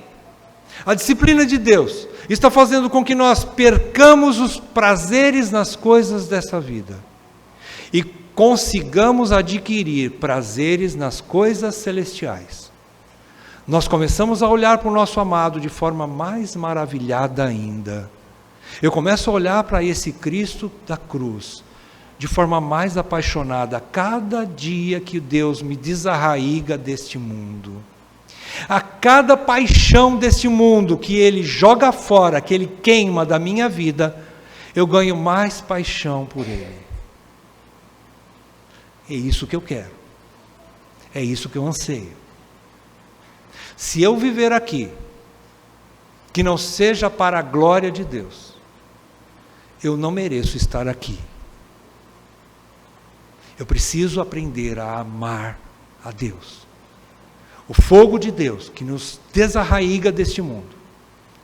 A disciplina de Deus está fazendo com que nós percamos os prazeres nas coisas dessa vida e consigamos adquirir prazeres nas coisas celestiais. Nós começamos a olhar para o nosso amado de forma mais maravilhada ainda. Eu começo a olhar para esse Cristo da cruz de forma mais apaixonada a cada dia que Deus me desarraiga deste mundo. A cada paixão deste mundo que Ele joga fora, que Ele queima da minha vida, eu ganho mais paixão por Ele. É isso que eu quero. É isso que eu anseio. Se eu viver aqui, que não seja para a glória de Deus, eu não mereço estar aqui. Eu preciso aprender a amar a Deus. O fogo de Deus que nos desarraiga deste mundo,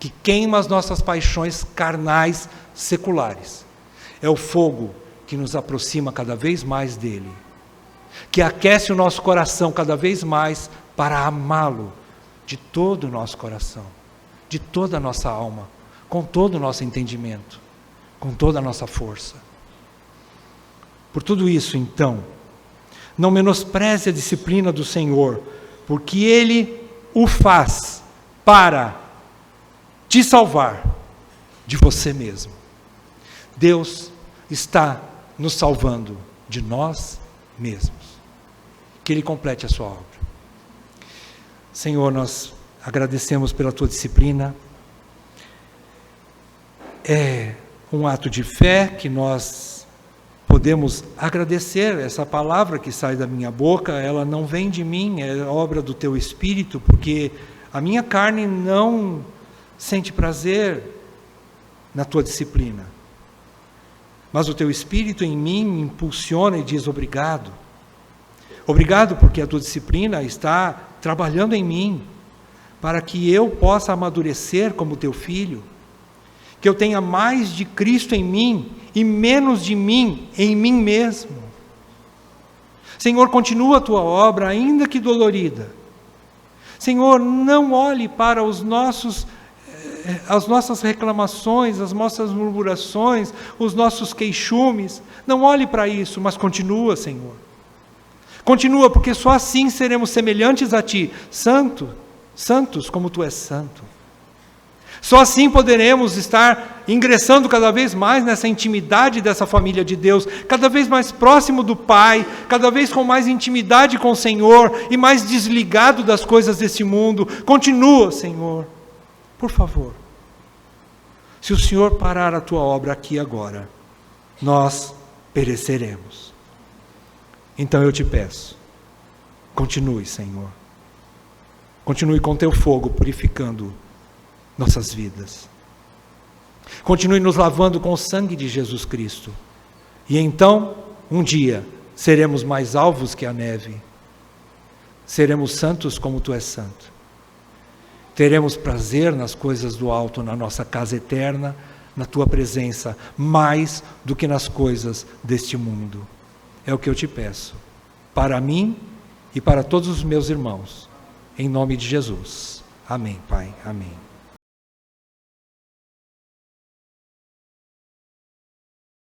que queima as nossas paixões carnais seculares, é o fogo que nos aproxima cada vez mais dEle, que aquece o nosso coração cada vez mais para amá-lo de todo o nosso coração, de toda a nossa alma, com todo o nosso entendimento, com toda a nossa força. Por tudo isso, então, não menospreze a disciplina do Senhor, porque Ele o faz para te salvar de você mesmo. Deus está nos salvando de nós mesmos. Que Ele complete a sua obra. Senhor, nós agradecemos pela Tua disciplina. É um ato de fé que nós podemos agradecer. Essa palavra que sai da minha boca, ela não vem de mim, é obra do Teu Espírito, porque a minha carne não sente prazer na Tua disciplina. Mas o Teu Espírito em mim me impulsiona e diz obrigado. Obrigado porque a Tua disciplina está trabalhando em mim, para que eu possa amadurecer como Teu filho, que eu tenha mais de Cristo em mim e menos de mim em mim mesmo. Senhor, continua a Tua obra, ainda que dolorida. Senhor, não olhe para as nossas reclamações, as nossas murmurações, os nossos queixumes. Não olhe para isso, mas continua, Senhor. Continua, porque só assim seremos semelhantes a Ti, santos como Tu és santo. Só assim poderemos estar ingressando cada vez mais nessa intimidade dessa família de Deus, cada vez mais próximo do Pai, cada vez com mais intimidade com o Senhor e mais desligado das coisas desse mundo. Continua, Senhor, por favor. Se o Senhor parar a Tua obra aqui agora, nós pereceremos. Então eu te peço, continue, Senhor. Continue com Teu fogo purificando nossas vidas. Continue nos lavando com o sangue de Jesus Cristo. E então, um dia, seremos mais alvos que a neve. Seremos santos como Tu és santo. Teremos prazer nas coisas do alto, na nossa casa eterna, na Tua presença, mais do que nas coisas deste mundo. É o que eu te peço, para mim e para todos os meus irmãos, em nome de Jesus. Amém, Pai. Amém.